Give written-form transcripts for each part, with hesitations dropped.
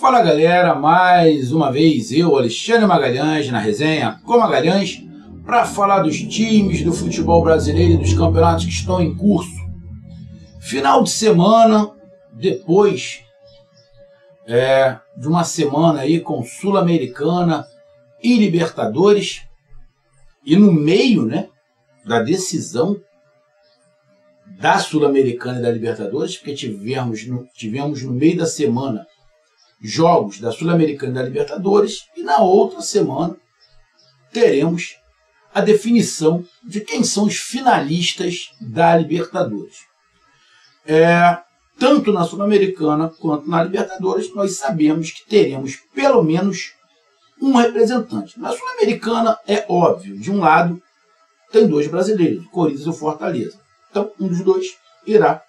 Fala galera, mais uma vez eu, Alexandre Magalhães, na resenha com Magalhães, para falar dos times do futebol brasileiro e dos campeonatos que estão em curso. Final de semana, depois de uma semana aí com Sul-Americana e Libertadores, e no meio da decisão da Sul-Americana e da Libertadores, porque tivemos no meio da semana jogos da Sul-Americana e da Libertadores, e na outra semana teremos a definição de quem são os finalistas da Libertadores. Tanto na Sul-Americana quanto na Libertadores, nós sabemos que teremos pelo menos um representante. Na Sul-Americana é óbvio, de um lado tem dois brasileiros, o Corinthians e o Fortaleza. Então, um dos dois irá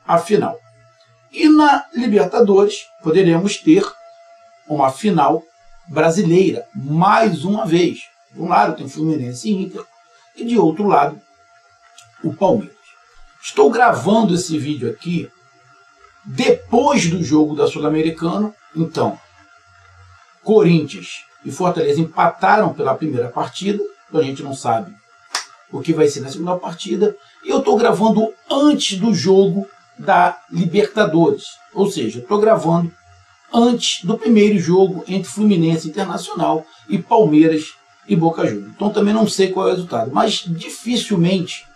à final. E na Libertadores, poderemos ter uma final brasileira, mais uma vez. De um lado tem Fluminense e Inter, e de outro lado, o Palmeiras. Estou gravando esse vídeo aqui depois do jogo da Sul-Americana. Então, Corinthians e Fortaleza empataram pela primeira partida, então a gente não sabe o que vai ser na segunda partida, e eu estou gravando antes do jogo da Libertadores, ou seja, estou gravando antes do primeiro jogo entre Fluminense Internacional e Palmeiras e Boca Juniors. Então também não sei qual é o resultado, mas dificilmente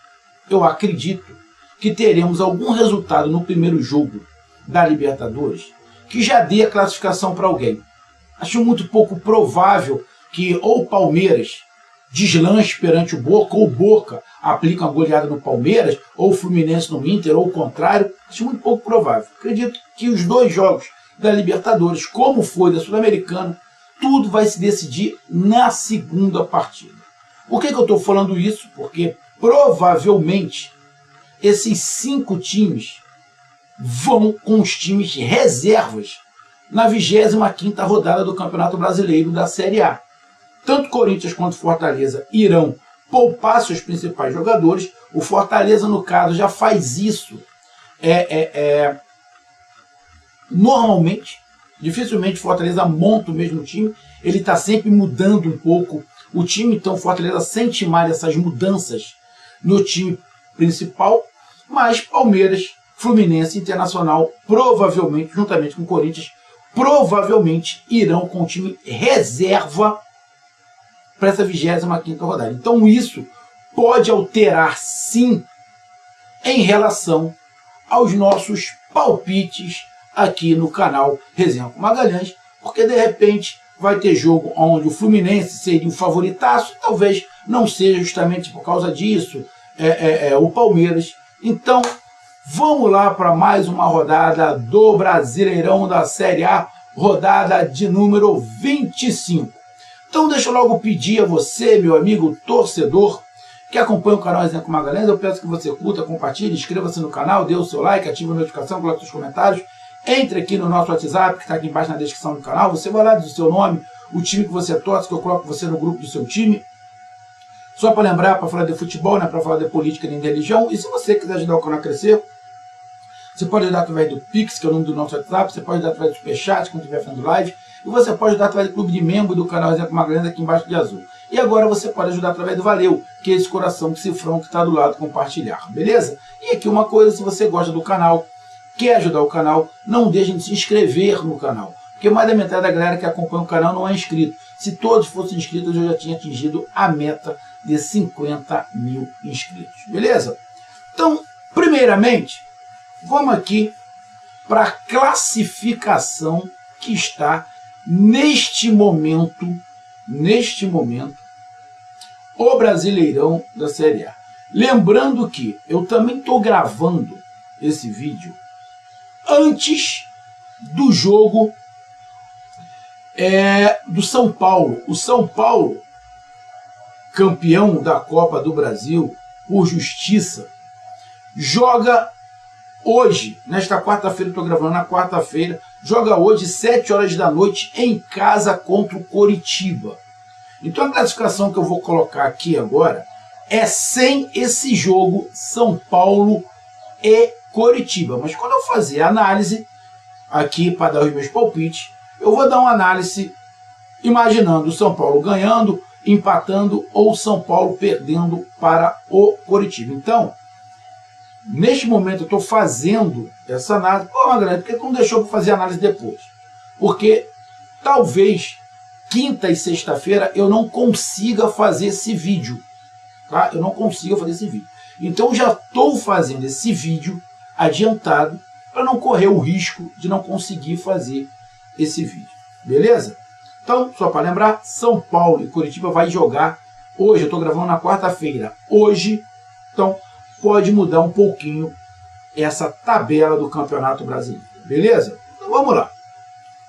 eu acredito que teremos algum resultado no primeiro jogo da Libertadores que já dê a classificação para alguém. Acho muito pouco provável que ou o Palmeiras deslanche perante o Boca, ou o Boca aplica uma goleada no Palmeiras, ou o Fluminense no Inter, ou o contrário. Acho muito pouco provável. Acredito que os dois jogos da Libertadores, como foi da Sul-Americana, tudo vai se decidir na segunda partida. Por que eu estou falando isso? Porque provavelmente esses 5 times vão com os times reservas na 25ª rodada do Campeonato Brasileiro da Série A. Tanto Corinthians quanto Fortaleza irão poupar seus principais jogadores. O Fortaleza, no caso, já faz isso normalmente. Dificilmente o Fortaleza monta o mesmo time. Ele está sempre mudando um pouco o time. Então o Fortaleza sente mais essas mudanças no time principal. Mas Palmeiras, Fluminense e Internacional, provavelmente, juntamente com o Corinthians, provavelmente irão com o time reserva para essa 25ª rodada. Então isso pode alterar sim em relação aos nossos palpites aqui no canal Resenha com Magalhães, porque de repente vai ter jogo onde o Fluminense seria um favoritaço, talvez não seja justamente por causa disso o Palmeiras. Então vamos lá para mais uma rodada do Brasileirão da Série A, rodada de número 25. Então deixa eu logo pedir a você, meu amigo torcedor, que acompanha o canal Resenha com Magalhães, eu peço que você curta, compartilhe, inscreva-se no canal, dê o seu like, ative a notificação, coloque seus comentários, entre aqui no nosso WhatsApp, que está aqui embaixo na descrição do canal, você vai lá, diz o seu nome, o time que você torce, que eu coloco você no grupo do seu time. Só para lembrar, para falar de futebol, para falar de política nem de religião, e se você quiser ajudar o canal a crescer, você pode ajudar através do Pix, que é o nome do nosso WhatsApp, você pode ajudar através do Superchat, quando estiver fazendo live, e você pode ajudar através do clube de membro do canal Resenha com Magalhães aqui embaixo de azul. E agora você pode ajudar através do Valeu, que é esse coração de cifrão que está do lado, compartilhar, beleza? E aqui uma coisa, se você gosta do canal, quer ajudar o canal, não deixem de se inscrever no canal, porque mais da metade da galera que acompanha o canal não é inscrito. Se todos fossem inscritos, eu já tinha atingido a meta de 50 mil inscritos, beleza? Então, primeiramente, vamos aqui para a classificação que está neste momento, o Brasileirão da Série A. Lembrando que eu também estou gravando esse vídeo antes do jogo do São Paulo. O São Paulo, campeão da Copa do Brasil por justiça, joga hoje, nesta quarta-feira, estou gravando na quarta-feira, joga hoje 7 horas da noite em casa contra o Coritiba. Então a classificação que eu vou colocar aqui agora é sem esse jogo São Paulo e Coritiba. Mas quando eu fazer a análise aqui para dar os meus palpites, Eu vou dar uma análise imaginando o São Paulo ganhando, empatando ou São Paulo perdendo para o Coritiba. Então, neste momento eu estou fazendo essa análise. Pô, Magalhães, por que não deixou para fazer a análise depois? Porque talvez quinta e sexta-feira eu não consiga fazer esse vídeo. Tá? Eu não consigo fazer esse vídeo. Então eu já estou fazendo esse vídeo adiantado para não correr o risco de não conseguir fazer esse vídeo. Beleza? Então, só para lembrar, São Paulo e Coritiba vai jogar hoje. Eu estou gravando na quarta-feira. Hoje, então, pode mudar um pouquinho essa tabela do Campeonato Brasileiro. Beleza? Então vamos lá.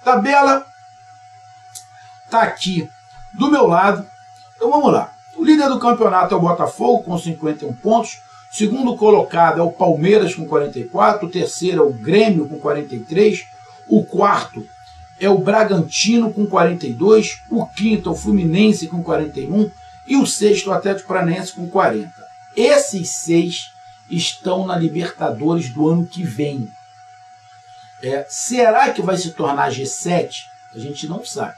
Tabela está aqui do meu lado. Então vamos lá. O líder do campeonato é o Botafogo com 51 pontos. O segundo colocado é o Palmeiras com 44. O terceiro é o Grêmio com 43. O quarto é o Bragantino com 42. O quinto é o Fluminense com 41. E o sexto é o Atlético Paranaense com 40. Esses 6 estão na Libertadores do ano que vem. Será que vai se tornar G7? A gente não sabe.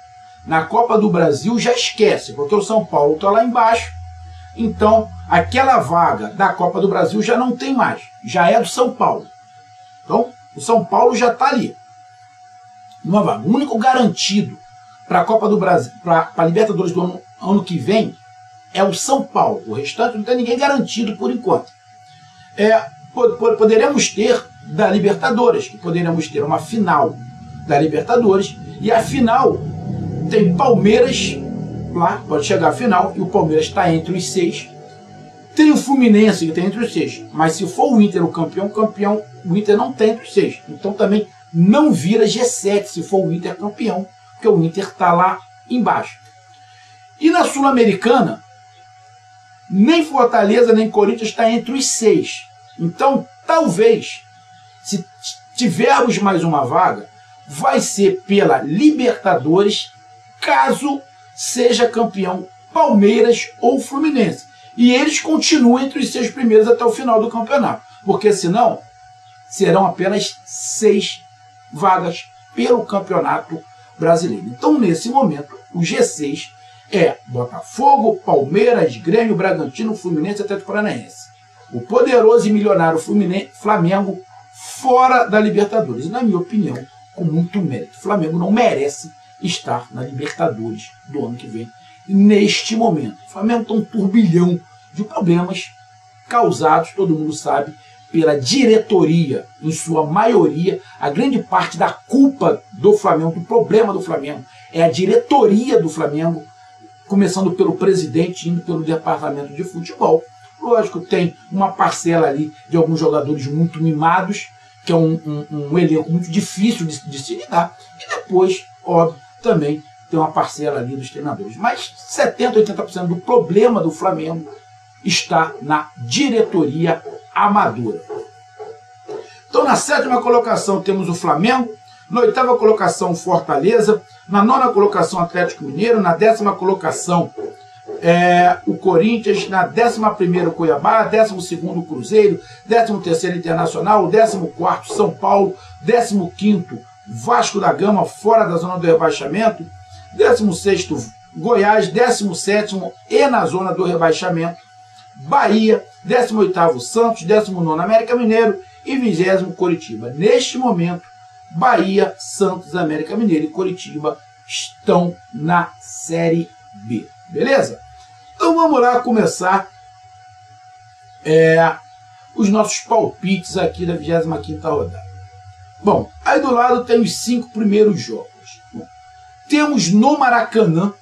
Na Copa do Brasil já esquece, porque o São Paulo está lá embaixo. Então, aquela vaga da Copa do Brasil já não tem mais. Já é do São Paulo. Então, o São Paulo já está ali. Uma vaga. O único garantido para a Copa do Brasil, para a Libertadores do ano que vem, é o São Paulo. O restante não tem ninguém garantido por enquanto. Poderemos ter da Libertadores, que poderemos ter uma final da Libertadores, e a final tem Palmeiras lá, pode chegar à final, e o Palmeiras está entre os 6. Tem o Fluminense que tem entre os 6, mas se for o Inter o campeão, o Inter não tem entre os 6. Então também não vira G7 se for o Inter campeão, porque o Inter está lá embaixo. E na Sul-Americana, nem Fortaleza nem Corinthians está entre os 6. Então, talvez, se tivermos mais uma vaga, vai ser pela Libertadores, caso seja campeão Palmeiras ou Fluminense. E eles continuam entre os 6 primeiros até o final do campeonato. Porque senão, serão apenas 6 vagas pelo Campeonato Brasileiro. Então, nesse momento, o G6 é Botafogo, Palmeiras, Grêmio, Bragantino, Fluminense e Atlético Paranaense. O poderoso e milionário Flamengo fora da Libertadores. E, na minha opinião, com muito mérito. O Flamengo não merece estar na Libertadores do ano que vem, neste momento. O Flamengo tem um turbilhão de problemas causados, todo mundo sabe, pela diretoria, em sua maioria. A grande parte da culpa do Flamengo, do problema do Flamengo, é a diretoria do Flamengo, começando pelo presidente, indo pelo departamento de futebol. Lógico, tem uma parcela ali de alguns jogadores muito mimados, que é um elenco muito difícil de se lidar. E depois, óbvio, também tem uma parcela ali dos treinadores. Mas 70%, 80% do problema do Flamengo está na diretoria amadora. Então, na 7ª colocação temos o Flamengo, na 8ª colocação Fortaleza, na 9ª colocação Atlético Mineiro, na 10ª colocação o Corinthians, na 11ª o Cuiabá, 12º Cruzeiro, 13º Internacional, 14º São Paulo, 15º Vasco da Gama, fora da zona do rebaixamento, 16º Goiás, 17º e na zona do rebaixamento, Bahia, 18º Santos, 19º América Mineiro e 20º Coritiba. Neste momento, Bahia, Santos, América Mineiro e Coritiba estão na Série B. Beleza? Então vamos lá começar os nossos palpites aqui da 25ª rodada. Bom, aí do lado tem os 5 primeiros jogos. Bom, temos no Maracanã,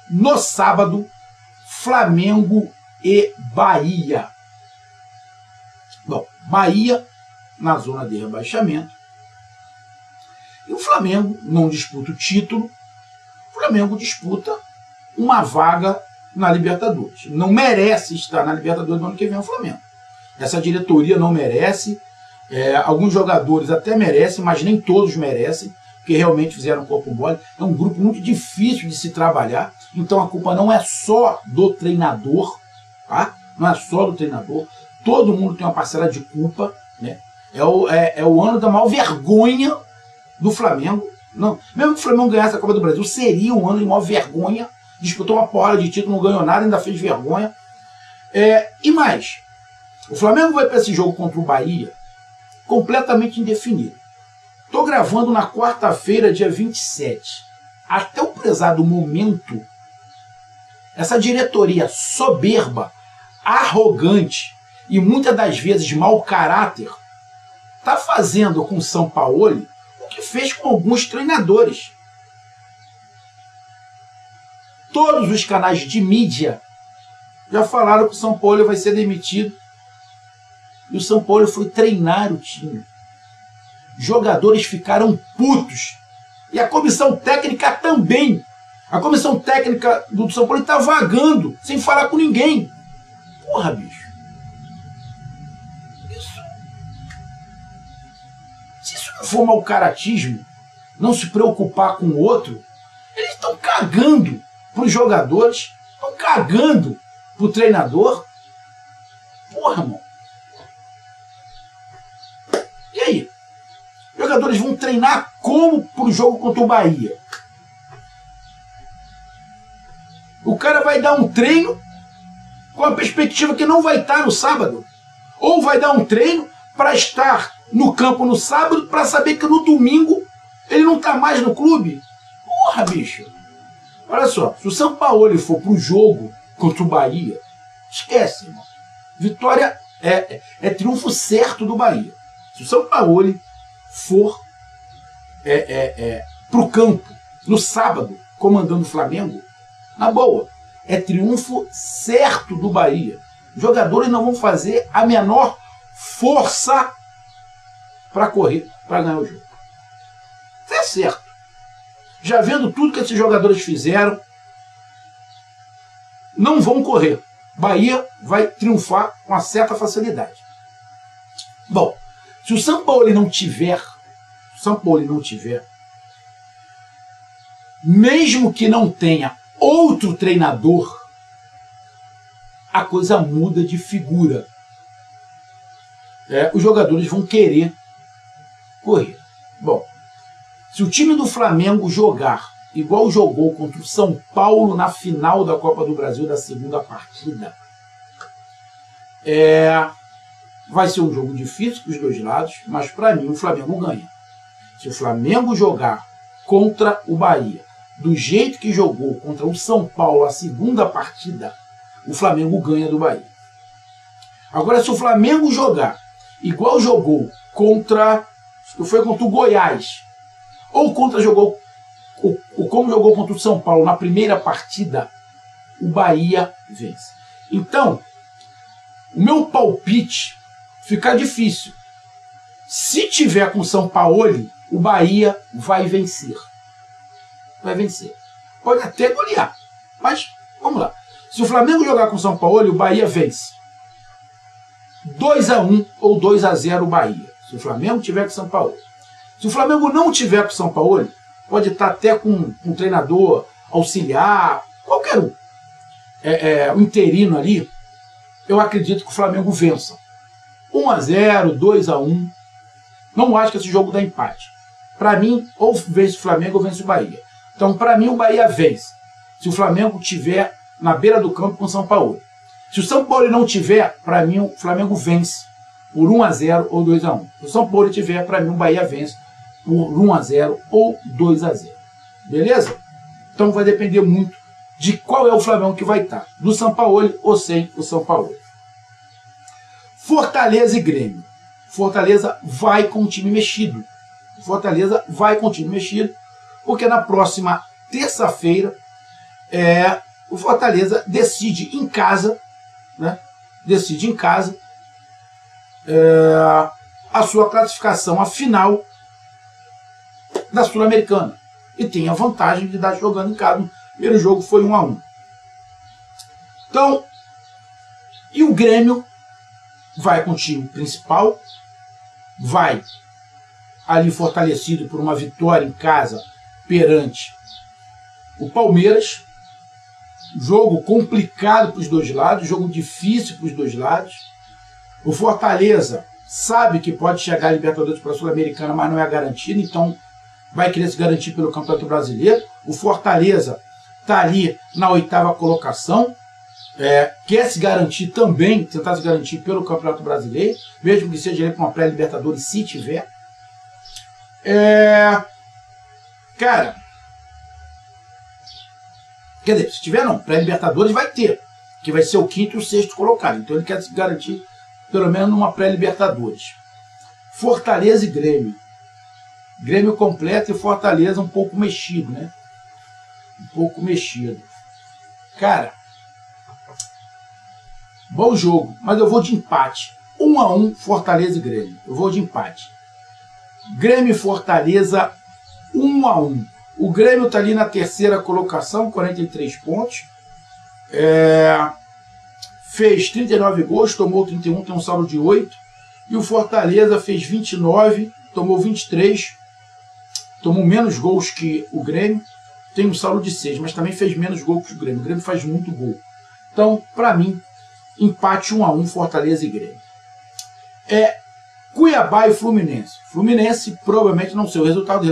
no sábado, Flamengo e Bahia. Bom, Bahia na zona de rebaixamento. E o Flamengo não disputa o título. O Flamengo disputa uma vaga na Libertadores. Não merece estar na Libertadores no ano que vem o Flamengo. Essa diretoria não merece. Alguns jogadores até merecem, mas nem todos merecem, porque realmente fizeram corpo mole. É um grupo muito difícil de se trabalhar. Então a culpa não é só do treinador, tá? Não é só do treinador. Todo mundo tem uma parcela de culpa, né? É o ano da maior vergonha do Flamengo. Não, mesmo que o Flamengo ganhasse a Copa do Brasil, seria um ano de maior vergonha. Disputou uma porrada de título, não ganhou nada, ainda fez vergonha. E mais, o Flamengo vai para esse jogo contra o Bahia completamente indefinido. Estou gravando na quarta-feira, dia 27. Até o prezado momento, essa diretoria soberba, arrogante e muitas das vezes mau caráter está fazendo com o Sampaoli o que fez com alguns treinadores. Todos os canais de mídia já falaram que o Sampaoli vai ser demitido. E o Sampaoli foi treinar o time. Jogadores ficaram putos. E a comissão técnica também. A comissão técnica do Sampaoli está vagando, sem falar com ninguém. Porra, bicho. Se isso não for mau caratismo, não se preocupar com o outro, eles estão cagando para os jogadores, estão cagando para o treinador. Porra, mano. E aí? Os jogadores vão treinar como para o jogo contra o Bahia? O cara vai dar um treino com a perspectiva que não vai estar no sábado. Ou vai dar um treino para estar no campo no sábado para saber que no domingo ele não está mais no clube. Porra, bicho. Olha só, se o Sampaoli for pro jogo contra o Bahia, esquece, irmão. Vitória é triunfo certo do Bahia. Se o Sampaoli for pro campo no sábado comandando o Flamengo, na boa, é triunfo certo do Bahia. Os jogadores não vão fazer a menor força para correr, para ganhar o jogo. Isso é certo. Já vendo tudo que esses jogadores fizeram, não vão correr. Bahia vai triunfar com uma certa facilidade. Bom, se o Sampaoli não tiver, mesmo que não tenha outro treinador, a coisa muda de figura. Os jogadores vão querer correr. Bom, se o time do Flamengo jogar igual jogou contra o São Paulo na final da Copa do Brasil da segunda partida, vai ser um jogo difícil para os dois lados, mas para mim o Flamengo ganha. Se o Flamengo jogar contra o Bahia do jeito que jogou contra o São Paulo a segunda partida, o Flamengo ganha do Bahia. Agora, se o Flamengo jogar igual jogou contra o Goiás, ou como jogou contra o São Paulo na primeira partida, o Bahia vence. Então, o meu palpite fica difícil. Se tiver com o Sampaoli, o Bahia vai vencer. Vai vencer. Pode até golear, mas vamos lá. Se o Flamengo jogar com o Sampaoli, o Bahia vence. 2-1 ou 2-0 o Bahia. Se o Flamengo tiver com o Sampaoli. Se o Flamengo não tiver com o Sampaoli, pode estar até com um treinador auxiliar, qualquer um. O interino ali, eu acredito que o Flamengo vença. 1-0, 2-1. Não acho que esse jogo dá empate. Para mim, ou vence o Flamengo ou vence o Bahia. Então, para mim, o Bahia vence. Se o Flamengo tiver na beira do campo com o Sampaoli. Se o Sampaoli não tiver, para mim, o Flamengo vence por 1-0 ou 2-1. Se o Sampaoli tiver, para mim, o Bahia vence por 1-0 ou 2-0. Beleza? Então vai depender muito de qual é o Flamengo que vai estar. Do Sampaoli ou sem o Sampaoli. Fortaleza e Grêmio. Fortaleza vai com o time mexido. Fortaleza vai com o time mexido, porque na próxima terça-feira o Fortaleza decide em casa, né? Decide em casa a sua classificação à final da Sul-Americana. E tem a vantagem de estar jogando em casa. O primeiro jogo foi 1-1. Então, e o Grêmio vai com o time principal, vai ali fortalecido por uma vitória em casa perante o Palmeiras. Jogo complicado para os dois lados, jogo difícil para os dois lados. O Fortaleza sabe que pode chegar a Libertadores para a Sul-Americana, mas não é garantido, então vai querer se garantir pelo Campeonato Brasileiro. O Fortaleza está ali na 8ª colocação, quer se garantir também, tentar se garantir pelo Campeonato Brasileiro, mesmo que seja para uma pré-Libertadores, se tiver. Cara, quer dizer, se tiver não, pré-Libertadores vai ter, que vai ser o 5º e o 6º colocado, então ele quer se garantir pelo menos numa pré-Libertadores. Fortaleza e Grêmio. Grêmio completo e Fortaleza um pouco mexido, né? Um pouco mexido. Cara, bom jogo, mas eu vou de empate. 1-1 Fortaleza e Grêmio. Eu vou de empate. Grêmio e Fortaleza 1-1. O Grêmio está ali na 3ª colocação, 43 pontos. Fez 39 gols, tomou 31, tem um saldo de 8. E o Fortaleza fez 29, tomou 23. Tomou menos gols que o Grêmio. Tem um saldo de 6, mas também fez menos gols que o Grêmio. O Grêmio faz muito gol. Então, para mim, empate 1-1, Fortaleza e Grêmio. Cuiabá e Fluminense. Fluminense provavelmente não sei o resultado.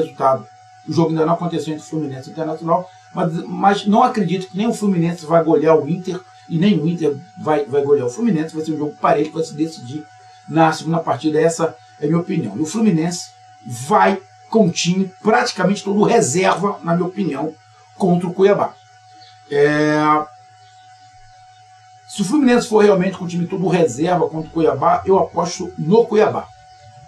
O jogo ainda não aconteceu entre Fluminense e Internacional, mas não acredito que nem o Fluminense vai golear o Inter e nem o Inter vai golear o Fluminense. Vai ser um jogo parelho que vai se decidir na segunda partida. Essa é a minha opinião. E o Fluminense vai com um time praticamente todo reserva, na minha opinião, contra o Cuiabá. Se o Fluminense for realmente com o time todo reserva contra o Cuiabá, eu aposto no Cuiabá.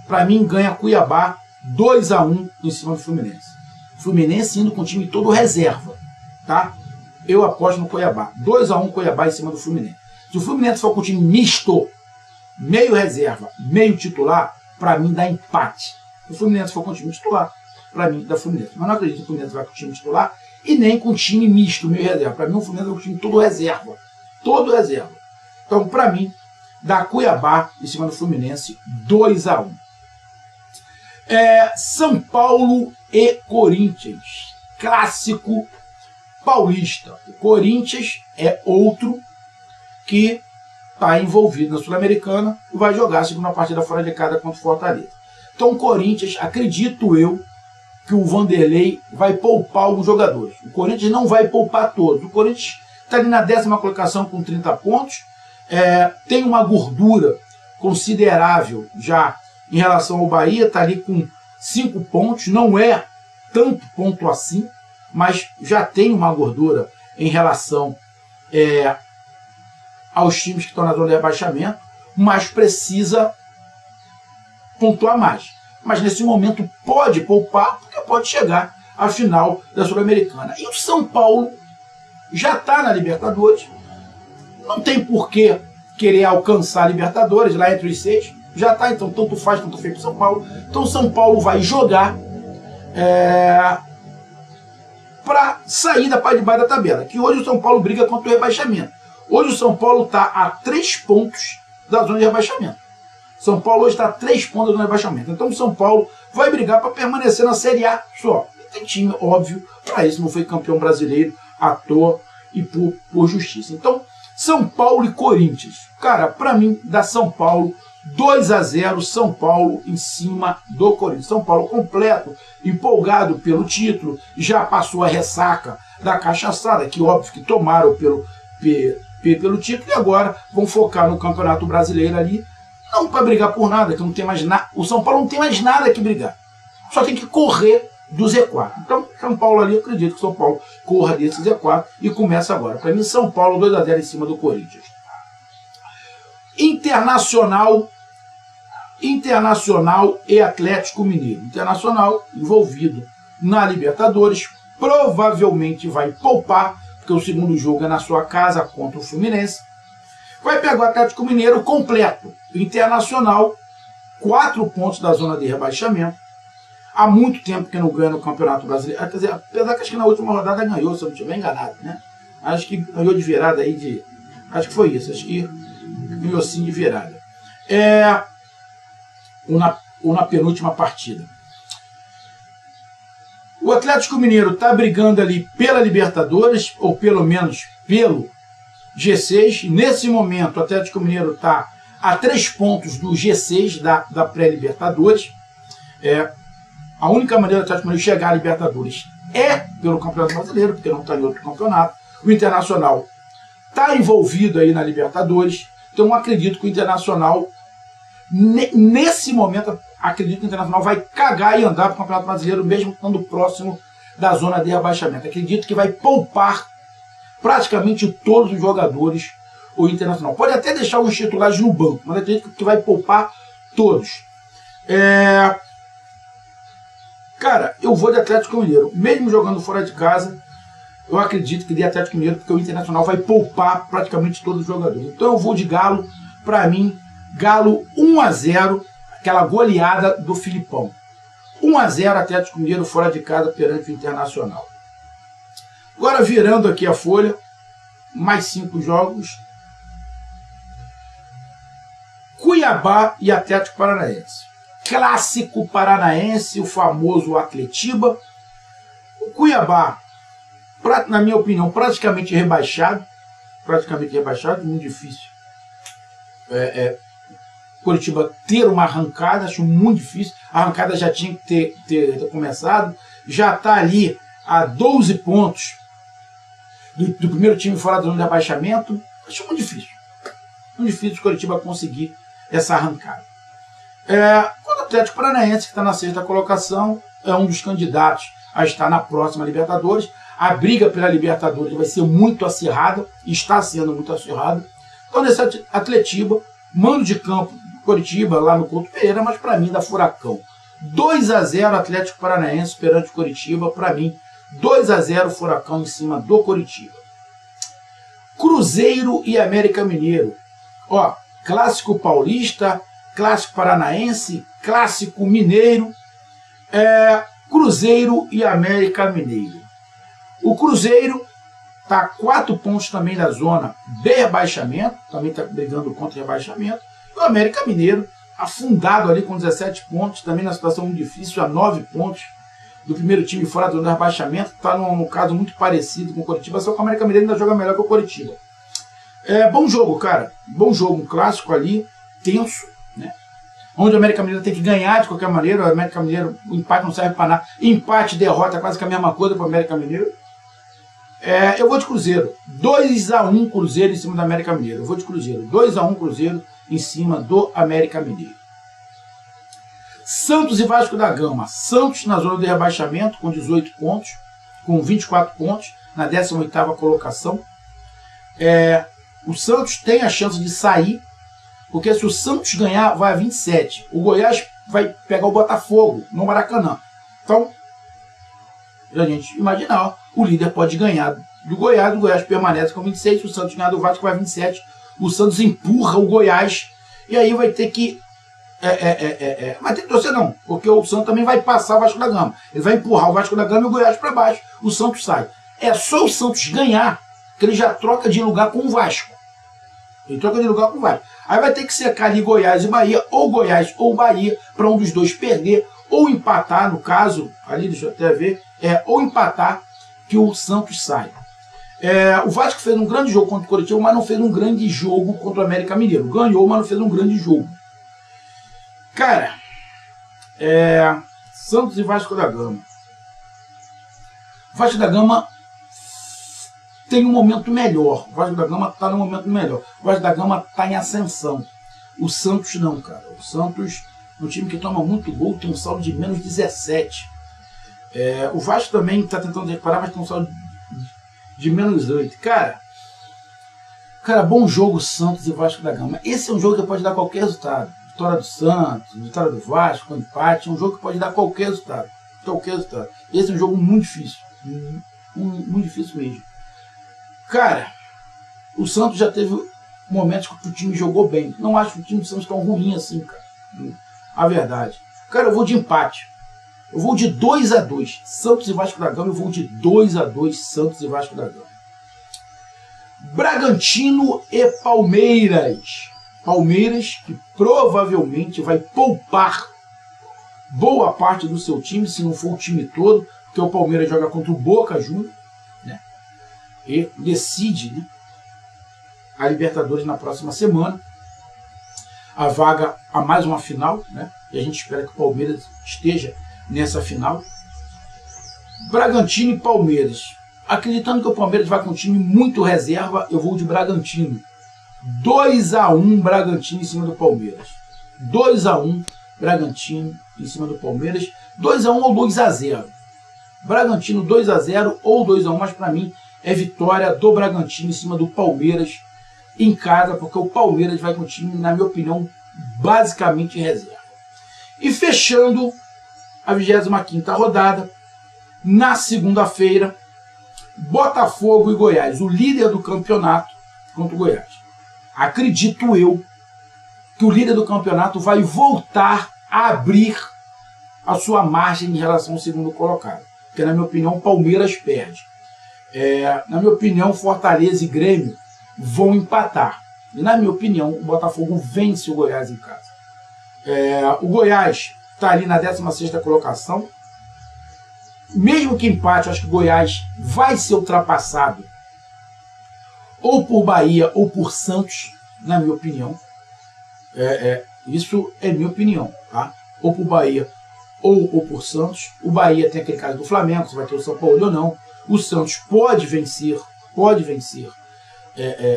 Para mim, ganha Cuiabá 2-1 em cima do Fluminense. Fluminense indo com o time todo reserva, tá? Eu aposto no Cuiabá. 2-1 Cuiabá em cima do Fluminense. Se o Fluminense for com o time misto, meio reserva, meio titular, para mim dá empate. Se o Fluminense for com o time titular, para mim dá Fluminense. Mas não acredito que o Fluminense vai com o time titular e nem com o time misto, meio reserva. Para mim o Fluminense é com o time todo reserva. Todo reserva. Então, para mim, dá Cuiabá em cima do Fluminense 2-1. São Paulo e Corinthians. Clássico paulista. O Corinthians é outro que está envolvido na Sul-Americana e vai jogar a segunda partida fora de casa contra o Fortaleza. Então, o Corinthians, acredito eu, que o Vanderlei vai poupar alguns jogadores. O Corinthians não vai poupar todos. O Corinthians está ali na 10ª colocação com 30 pontos. Tem uma gordura considerável já em relação ao Bahia. Está ali com 5 pontos. Não é tanto ponto assim, mas já tem uma gordura em relação aos times que estão na zona de rebaixamento, mas precisa pontuar mais. Mas nesse momento pode poupar, porque pode chegar à final da Sul-Americana. E o São Paulo já está na Libertadores, não tem por que querer alcançar a Libertadores, lá entre os 6, já está, então tanto faz, tanto feio para o São Paulo. Então o São Paulo vai jogar para sair da parte de baixo da tabela, que hoje o São Paulo briga contra o rebaixamento. Hoje o São Paulo está a 3 pontos da zona de rebaixamento. São Paulo hoje está a 3 pontos da zona de rebaixamento. Então o São Paulo vai brigar para permanecer na Série A só. E tem time, óbvio, para isso, não foi campeão brasileiro à toa e por justiça. Então, São Paulo e Corinthians. Cara, para mim, dá São Paulo 2-0, São Paulo em cima do Corinthians. São Paulo completo, empolgado pelo título, já passou a ressaca da cachaçada, que óbvio que tomaram pelo título, e agora vão focar no Campeonato Brasileiro ali, não para brigar por nada, que não tem mais nada. O São Paulo não tem mais nada que brigar, só tem que correr do Z4. Então, São Paulo ali, eu acredito que o São Paulo corra desse Z4 e começa agora. Para mim, São Paulo 2-0 em cima do Corinthians. Internacional e Atlético Mineiro. Internacional envolvido na Libertadores, provavelmente vai poupar, porque o segundo jogo é na sua casa contra o Fluminense. Vai pegar o Atlético Mineiro completo. Internacional, 4 pontos da zona de rebaixamento. Há muito tempo que não ganha no Campeonato Brasileiro. Quer dizer, apesar que acho que na última rodada ganhou, se eu não estiver enganado, né? Acho que ganhou de virada aí de... Acho que foi isso, acho que ganhou sim de virada. Ou na penúltima partida. O Atlético Mineiro está brigando ali pela Libertadores, ou pelo menos pelo G6. Nesse momento, o Atlético Mineiro está a 3 pontos do G6 da pré-Libertadores. A única maneira do Atlético Mineiro chegar à Libertadores é pelo Campeonato Brasileiro, porque não está em outro campeonato. O Internacional está envolvido aí na Libertadores, então eu acredito que o Internacional, nesse momento, acredito que o Internacional vai cagar e andar para o Campeonato Brasileiro, mesmo estando próximo da zona de rebaixamento. Acredito que vai poupar praticamente todos os jogadores o Internacional. Pode até deixar os titulares no banco, mas acredito que vai poupar todos. Cara, eu vou de Atlético Mineiro. Mesmo jogando fora de casa, eu acredito que de Atlético Mineiro, porque o Internacional vai poupar praticamente todos os jogadores. Então eu vou de Galo. Para mim, Galo 1-0, aquela goleada do Filipão. 1-0 Atlético Mineiro fora de casa perante o Internacional. Agora virando aqui a folha, mais 5 jogos. Cuiabá e Atlético Paranaense. Clássico paranaense, o famoso Atletiba. O Cuiabá, na minha opinião, praticamente rebaixado. Muito difícil. Curitiba ter uma arrancada, acho muito difícil. A arrancada já tinha que ter começado. Já está ali a 12 pontos do primeiro time fora da zona de rebaixamento. Acho muito difícil. Muito difícil o Curitiba conseguir essa arrancada. Quando o Atlético Paranaense, que está na 6ª colocação, é um dos candidatos a estar na próxima Libertadores. A briga pela Libertadores vai ser muito acirrada, está sendo muito acirrada. Então, nesse Atletiba, mando de campo do Curitiba, lá no Couto Pereira, mas para mim dá furacão. 2-0 Atlético Paranaense perante o Curitiba, para mim, 2-0 furacão em cima do Curitiba. Cruzeiro e América Mineiro. Ó, clássico paulista, clássico paranaense, clássico mineiro. Cruzeiro e América Mineiro. O Cruzeiro está a 4 pontos também da zona de rebaixamento, também está brigando contra o rebaixamento. E o América Mineiro, afundado ali com 17 pontos, também na situação muito difícil, a 9 pontos do primeiro time fora da zona de rebaixamento. Está num caso muito parecido com o Coritiba, só que o América Mineiro ainda joga melhor que o Coritiba. Bom jogo, cara. Bom jogo, um clássico ali, tenso, né? Onde o América Mineiro tem que ganhar de qualquer maneira. O América Mineiro, o empate não serve para nada. Empate, derrota, é quase que a mesma coisa para o América Mineiro. Eu vou de Cruzeiro. 2-1 Cruzeiro em cima do América Mineiro. Eu vou de Cruzeiro. 2-1 Cruzeiro em cima do América Mineiro. Santos e Vasco da Gama. Santos na zona de rebaixamento com 18 pontos, com 24 pontos, na 18ª colocação. O Santos tem a chance de sair, porque se o Santos ganhar, vai a 27. O Goiás vai pegar o Botafogo no Maracanã. Então, a gente imaginar, o líder pode ganhar do Goiás, o Goiás permanece com 26, o Santos ganhar do Vasco vai a 27, o Santos empurra o Goiás, e aí vai ter que... Mas tem que torcer não, porque o Santos também vai passar o Vasco da Gama. Ele vai empurrar o Vasco da Gama e o Goiás para baixo, o Santos sai. É só o Santos ganhar que ele já troca de lugar com o Vasco. Ele troca de lugar com o Vasco. Aí vai ter que secar ali Goiás e Bahia, ou Goiás ou Bahia, para um dos dois perder, ou empatar, no caso, ali deixa eu até ver, ou empatar que o Santos sai. O Vasco fez um grande jogo contra o Coritiba, mas não fez um grande jogo contra o América Mineiro. Ganhou, mas não fez um grande jogo. Cara, Santos e Vasco da Gama. O Vasco da Gama tem um momento melhor. O Vasco da Gama está num momento melhor. O Vasco da Gama está em ascensão. O Santos não, cara. O Santos é um time que toma muito gol, tem um saldo de menos 17. O Vasco também está tentando recuperar, mas tem um saldo de menos 8. Cara, bom jogo Santos e Vasco da Gama. Esse é um jogo que pode dar qualquer resultado. Vitória do Santos, vitória do Vasco, empate. É um jogo que pode dar qualquer resultado. Esse é um jogo muito difícil. Muito difícil mesmo. Cara, o Santos já teve momentos que o time jogou bem. Não acho que o time do Santos tão ruim assim, cara. A verdade. Cara, eu vou de empate. Eu vou de 2-2. Santos e Vasco da Gama, eu vou de 2-2 Santos e Vasco da Gama. Bragantino e Palmeiras. Palmeiras que provavelmente vai poupar boa parte do seu time, se não for o time todo, porque o Palmeiras joga contra o Boca Juniors, né? E decide, né, a Libertadores na próxima semana. A vaga a mais uma final, né? E a gente espera que o Palmeiras esteja nessa final. Bragantino e Palmeiras. Acreditando que o Palmeiras vai com um time muito reserva, eu vou de Bragantino. 2-1 Bragantino em cima do Palmeiras. 2-1 Bragantino em cima do Palmeiras. 2-1 ou 2-0. Bragantino 2-0 ou 2-1, mas para mim é vitória do Bragantino em cima do Palmeiras em casa, porque o Palmeiras vai com o time, na minha opinião, basicamente em reserva. E fechando a 25ª rodada, na segunda-feira, Botafogo e Goiás, o líder do campeonato contra o Goiás. Acredito eu que o líder do campeonato vai voltar a abrir a sua margem em relação ao segundo colocado. Porque, na minha opinião, o Palmeiras perde. Na minha opinião, Fortaleza e Grêmio vão empatar. E, na minha opinião, o Botafogo vence o Goiás em casa. O Goiás está ali na 16ª colocação. Mesmo que empate, eu acho que o Goiás vai ser ultrapassado ou por Bahia ou por Santos, na minha opinião. Isso é minha opinião, tá? Ou por Bahia ou por Santos. O Bahia tem aquele caso do Flamengo, se vai ter o São Paulo ou não. O Santos pode vencer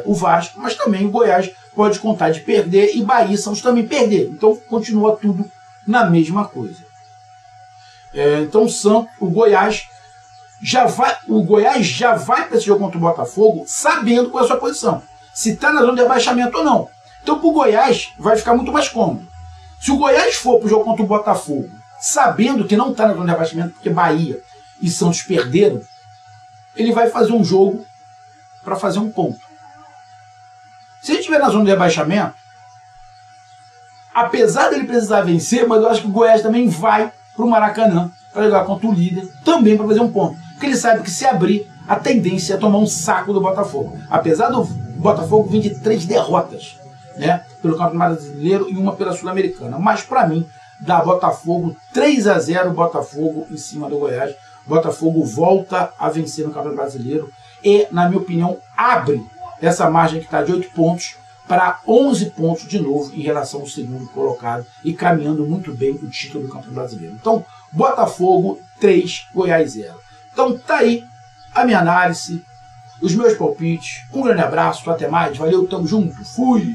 o Vasco, mas também o Goiás pode contar de perder e Bahia e Santos também perder. Então continua tudo na mesma coisa. Então o Goiás já vai para esse jogo contra o Botafogo sabendo qual é a sua posição. Se está na zona de rebaixamento ou não. Então para o Goiás vai ficar muito mais cômodo. Se o Goiás for para o jogo contra o Botafogo sabendo que não está na zona de rebaixamento porque Bahia e Santos perderam, ele vai fazer um jogo para fazer um ponto. Se ele estiver na zona de rebaixamento, apesar dele precisar vencer, mas eu acho que o Goiás também vai para o Maracanã para jogar contra o líder, também para fazer um ponto. Porque ele sabe que se abrir, a tendência é tomar um saco do Botafogo. Apesar do Botafogo vir de 3 derrotas, né, pelo Campeonato Brasileiro e uma pela Sul-Americana. Mas para mim, dá Botafogo 3-0 Botafogo em cima do Goiás. Botafogo volta a vencer no Campeonato Brasileiro e, na minha opinião, abre essa margem que está de 8 pontos para 11 pontos de novo em relação ao segundo colocado e caminhando muito bem o título do Campeonato Brasileiro. Então, Botafogo 3, Goiás 0. Então, tá aí a minha análise, os meus palpites. Um grande abraço, até mais, valeu, tamo junto, fui!